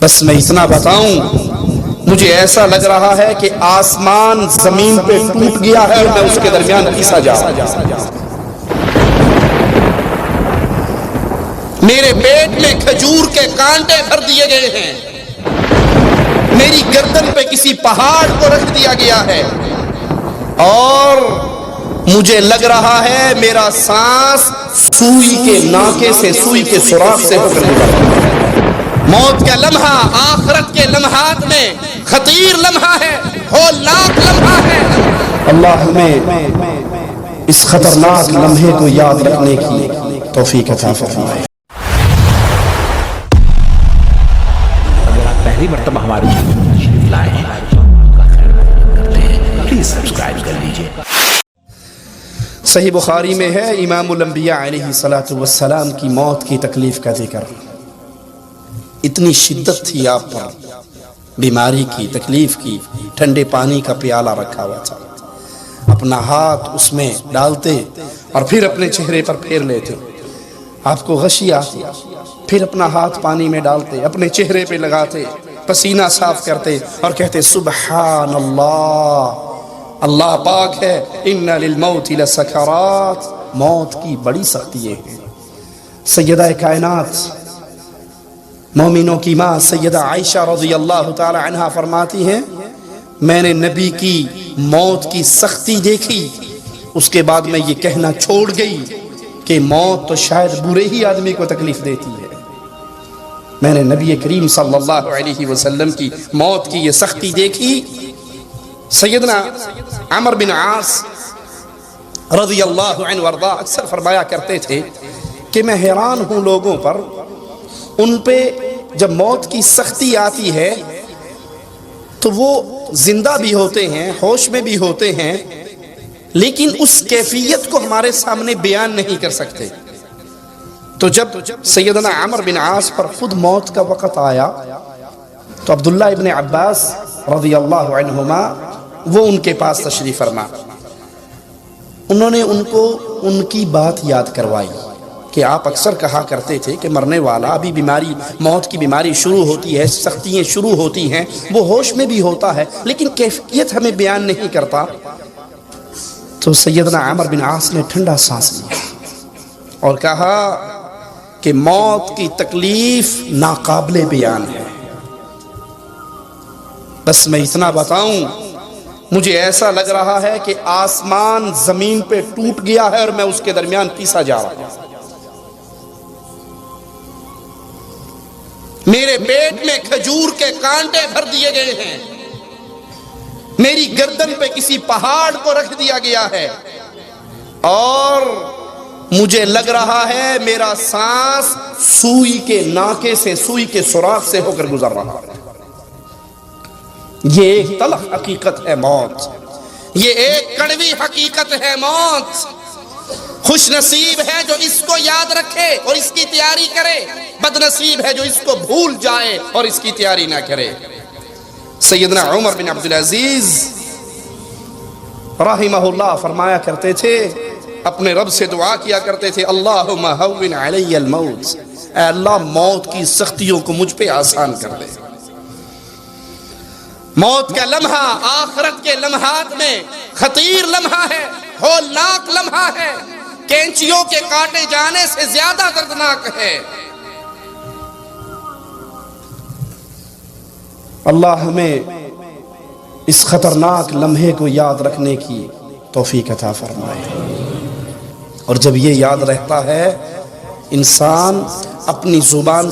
بس میں اتنا بتاؤں، مجھے ایسا لگ رہا ہے کہ آسمان زمین پہ ٹوٹ گیا ہے اور میں اس کے درمیان پیسا جا رہا ہوں۔ میرے پیٹ میں کھجور کے کانٹے بھر دیے گئے ہیں، میری گردن پہ کسی پہاڑ کو رکھ دیا گیا ہے، اور مجھے لگ رہا ہے میرا سانس سوئی کے ناکے سے، سوئی کے سوراخ سے ہو کر گزر رہا ہے۔ موت کا لمحہ آخرت کے لمحات میں خطیر لمحہ ہے، ہولناک لمحہ ہے۔ اللہ ہمیں اس خطرناک لمحے کو یاد رکھنے کی توفیق عطا فرمائے۔ اگر آپ پہلی مرتبہ ہمارے چینل پر تشریف لائے ہیں تو آپ کا خیر مقدم کرتے ہیں، پلیز سبسکرائب کر لیجئے۔ صحیح بخاری میں ہے امام الانبیاء علیہ السلام کی موت کی تکلیف کا ذکر۔ اتنی شدت تھی آپ پر بیماری کی، تکلیف کی، ٹھنڈے پانی کا پیالہ رکھا ہوا تھا، اپنا ہاتھ اس میں ڈالتے اور پھر اپنے چہرے پر پھیر لیتے، آپ کو غشی آتی، پھر اپنا ہاتھ پانی میں ڈالتے، اپنے چہرے پہ لگاتے، پسینہ صاف کرتے اور کہتے سبحان اللہ، اللہ پاک ہے، ان للموت لسکرات، موت کی بڑی سختیاں ہیں۔ سیدہ کائنات، مومنوں کی ماں سیدہ عائشہ رضی اللہ تعالی عنہا فرماتی ہیں، میں نے نبی کی موت کی سختی دیکھی، اس کے بعد میں یہ کہنا چھوڑ گئی کہ موت تو شاید برے ہی آدمی کو تکلیف دیتی ہے۔ میں نے نبی کریم صلی اللہ علیہ وسلم کی موت کی یہ سختی دیکھی۔ سیدنا عمر بن عاص رضی اللہ عنہ وارضا اکثر فرمایا کرتے تھے کہ میں حیران ہوں لوگوں پر، ان پہ جب موت کی سختی آتی ہے تو وہ زندہ بھی ہوتے ہیں، ہوش میں بھی ہوتے ہیں، لیکن اس کیفیت کو ہمارے سامنے بیان نہیں کر سکتے۔ تو جب سیدنا عمر بن عاص پر خود موت کا وقت آیا تو عبداللہ ابن عباس رضی اللہ عنہما وہ ان کے پاس تشریف فرما، انہوں نے ان کو ان کی بات یاد کروائی کہ آپ اکثر کہا کرتے تھے کہ مرنے والا ابھی بیماری، موت کی بیماری شروع ہوتی ہے، سختیاں شروع ہوتی ہیں، وہ ہوش میں بھی ہوتا ہے لیکن کیفیت ہمیں بیان نہیں کرتا۔ تو سیدنا عمر بن عاص نے ٹھنڈا سانس لیا اور کہا کہ موت کی تکلیف ناقابل بیان ہے۔ بس میں اتنا بتاؤں، مجھے ایسا لگ رہا ہے کہ آسمان زمین پہ ٹوٹ گیا ہے اور میں اس کے درمیان پیسا جا رہا ہوں۔ میرے پیٹ میں کھجور کے کانٹے بھر دیے گئے ہیں، میری گردن پہ کسی پہاڑ کو رکھ دیا گیا ہے، اور مجھے لگ رہا ہے میرا سانس سوئی کے ناکے سے، سوئی کے سوراخ سے ہو کر گزر رہا ہے۔ یہ ایک تلخ حقیقت ہے موت، یہ ایک کڑوی حقیقت ہے موت۔ خوش نصیب ہے جو اس کو یاد رکھے اور اس کی تیاری کرے، بد نصیب ہے جو اس کو بھول جائے اور اس کی تیاری نہ کرے۔ سیدنا عمر بن عبدالعزیز رحمہ اللہ فرمایا کرتے تھے، اپنے رب سے دعا کیا کرتے تھے، اللہم ہون علی الموت، اے اللہ موت کی سختیوں کو مجھ پہ آسان کر دے۔ موت کا لمحہ آخرت کے لمحات میں خطیر لمحہ ہے، ہولناک لمحہ ہے، کینچیوں کے کاٹے جانے سے زیادہ دردناک ہے۔ اللہ ہمیں اس خطرناک لمحے کو یاد رکھنے کی توفیق عطا فرمائے، اور جب یہ یاد رہتا ہے انسان اپنی زبان